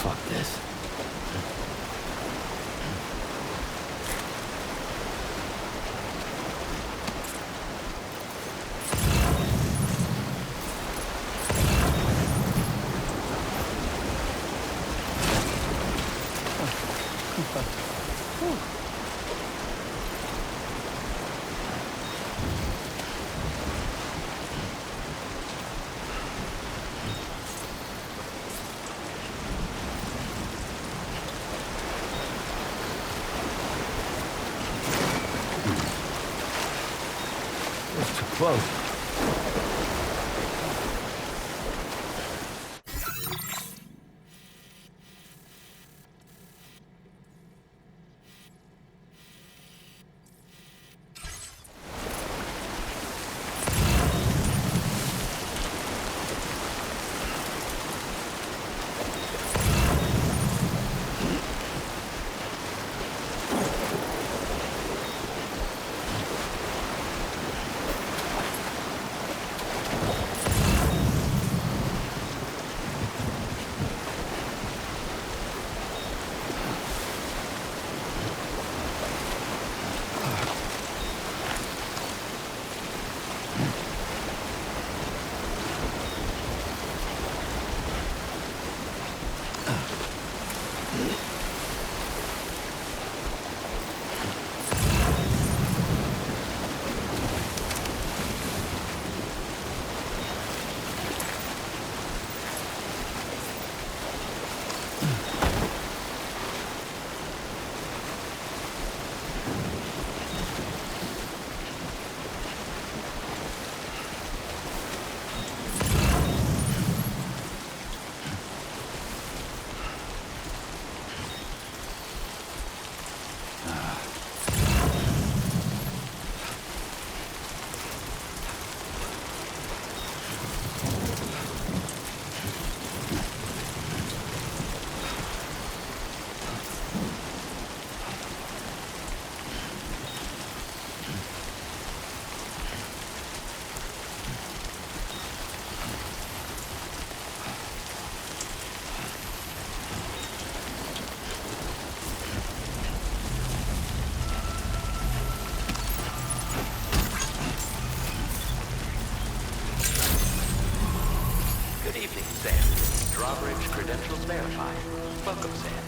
Fuck this. Close. Drawbridge credentials verified. Welcome, Sam.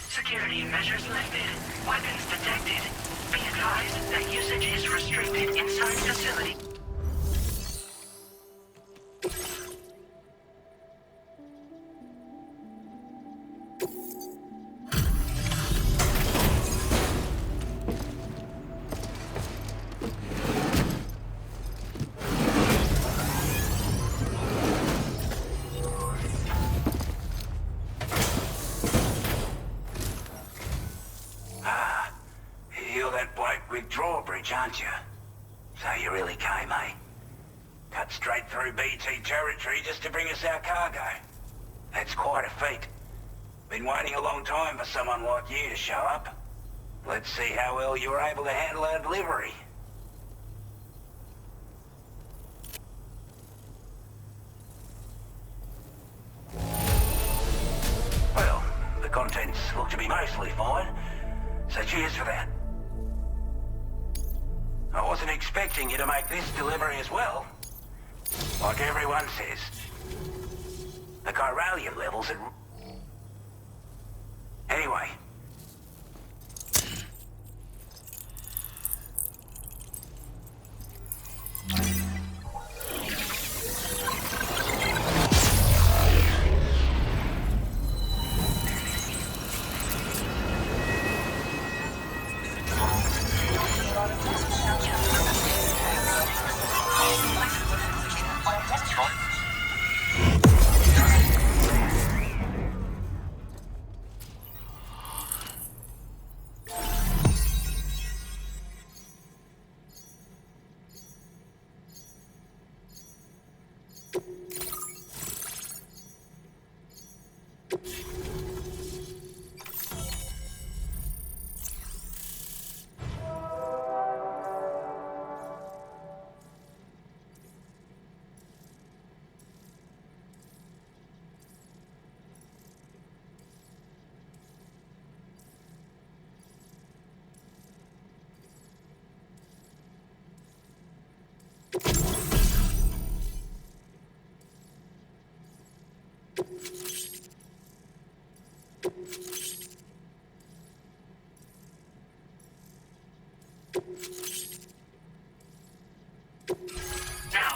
Security measures lifted. Weapons detected. Be advised that usage is restricted inside facility. Drawbridge, aren't you? So you really came, eh? Cut straight through BT territory just to bring us our cargo. That's quite a feat. Been waiting a long time for someone like you to show up. Let's see how well you were able to handle our delivery. Well, the contents look to be mostly fine, so cheers for that. I wasn't expecting you to make this delivery as well. Like everyone says, the chiralium levels at... Anyway. Now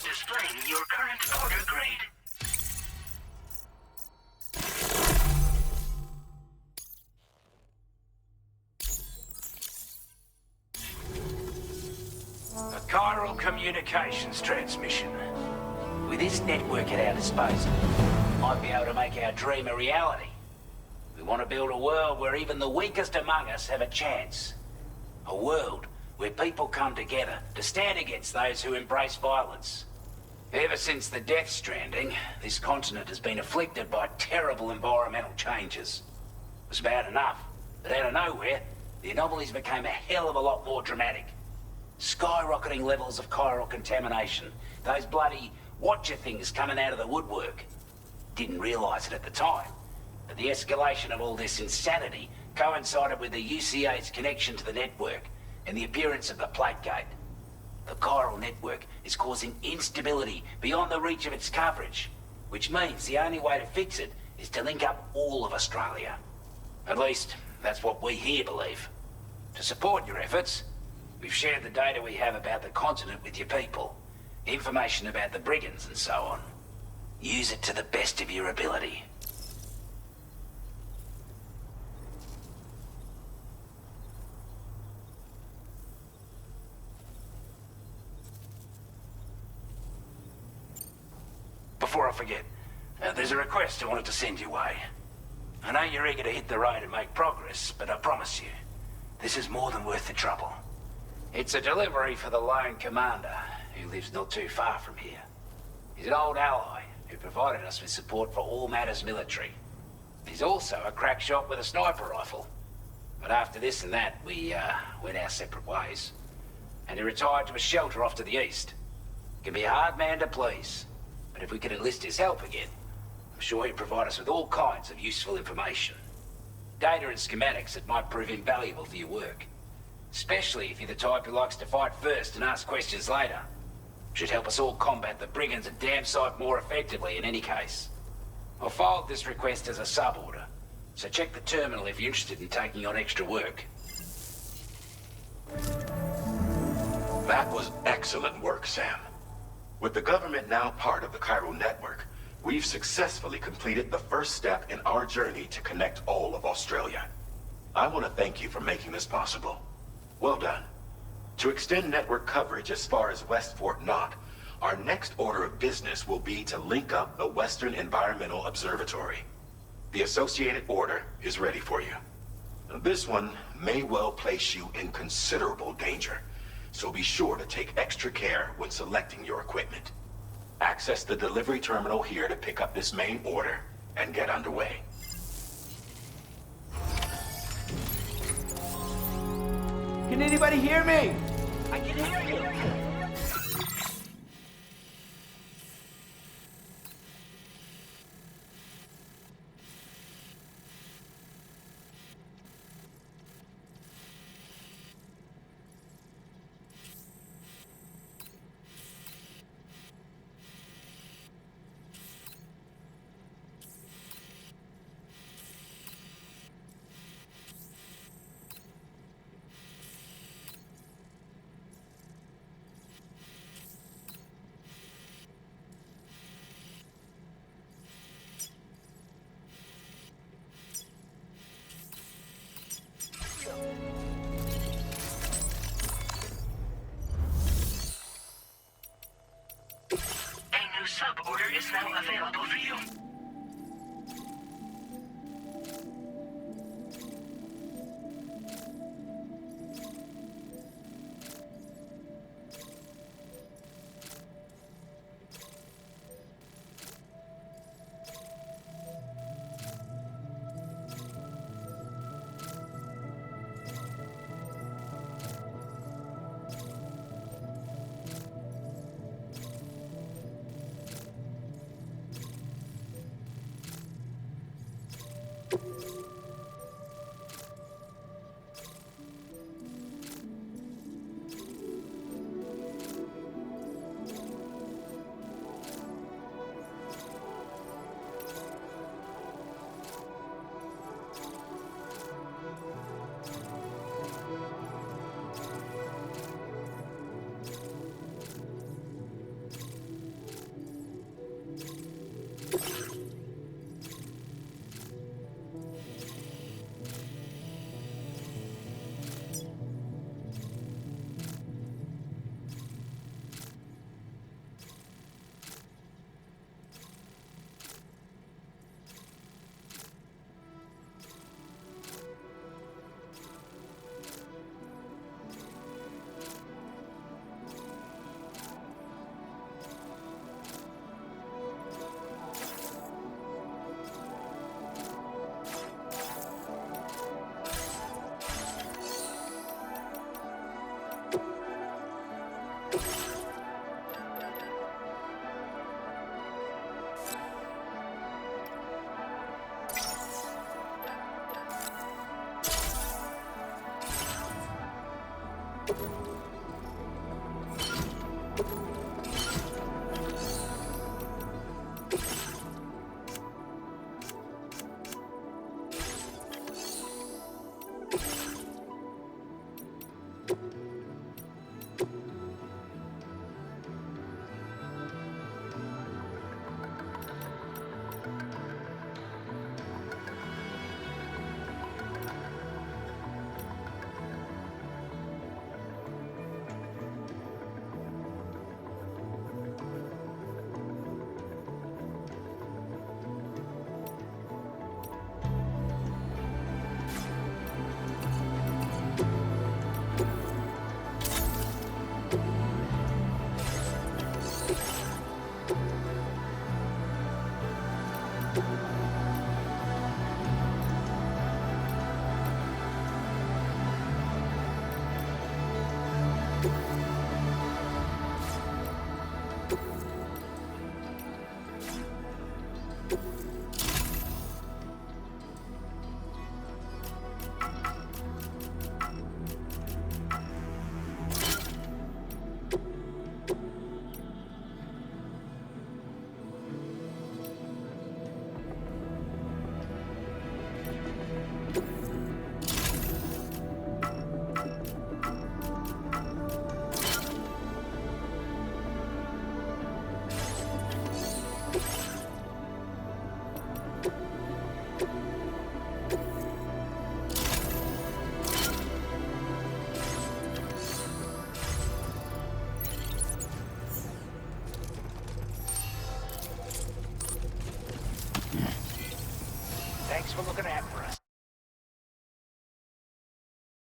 displaying your current order grade. A chiral communications transmission. With this network at our disposal, we might be able to make our dream a reality. We want to build a world where even the weakest among us have a chance. A world where people come together to stand against those who embrace violence. Ever since the Death Stranding, this continent has been afflicted by terrible environmental changes. It was bad enough, but out of nowhere, the anomalies became a hell of a lot more dramatic. Skyrocketing levels of chiral contamination. Those bloody watcher things coming out of the woodwork. Didn't realize it at the time, but the escalation of all this insanity coincided with the UCA's connection to the network and the appearance of the Plague Gate. The chiral network is causing instability beyond the reach of its coverage, which means the only way to fix it is to link up all of Australia. At least, that's what we here believe. To support your efforts, we've shared the data we have about the continent with your people. Information about the brigands and so on. Use it to the best of your ability. Before I forget, there's a request I wanted to send your way. I know you're eager to hit the road and make progress, but I promise you, this is more than worth the trouble. It's a delivery for the lone commander, who lives not too far from here. He's an old ally who provided us with support for all matters military. He's also a crack shot with a sniper rifle. But after this and that, we went our separate ways. And he retired to a shelter off to the east. Can be a hard man to please, but if we could enlist his help again, I'm sure he'd provide us with all kinds of useful information. Data and schematics that might prove invaluable for your work. Especially if you're the type who likes to fight first and ask questions later. Should help us all combat the brigands a damn sight more effectively in any case. I'll filed this request as a sub-order, so check the terminal if you're interested in taking on extra work. That was excellent work, Sam. With the government now part of the chiral network, we've successfully completed the first step in our journey to connect all of Australia. I want to thank you for making this possible. Well done. To extend network coverage as far as West Fort Knott, our next order of business will be to link up the Western Environmental Observatory. The associated order is ready for you. This one may well place you in considerable danger, so be sure to take extra care when selecting your equipment. Access the delivery terminal here to pick up this main order and get underway. Can anybody hear me? I can hear you. A new sub-order is now available for you. Thanks for looking after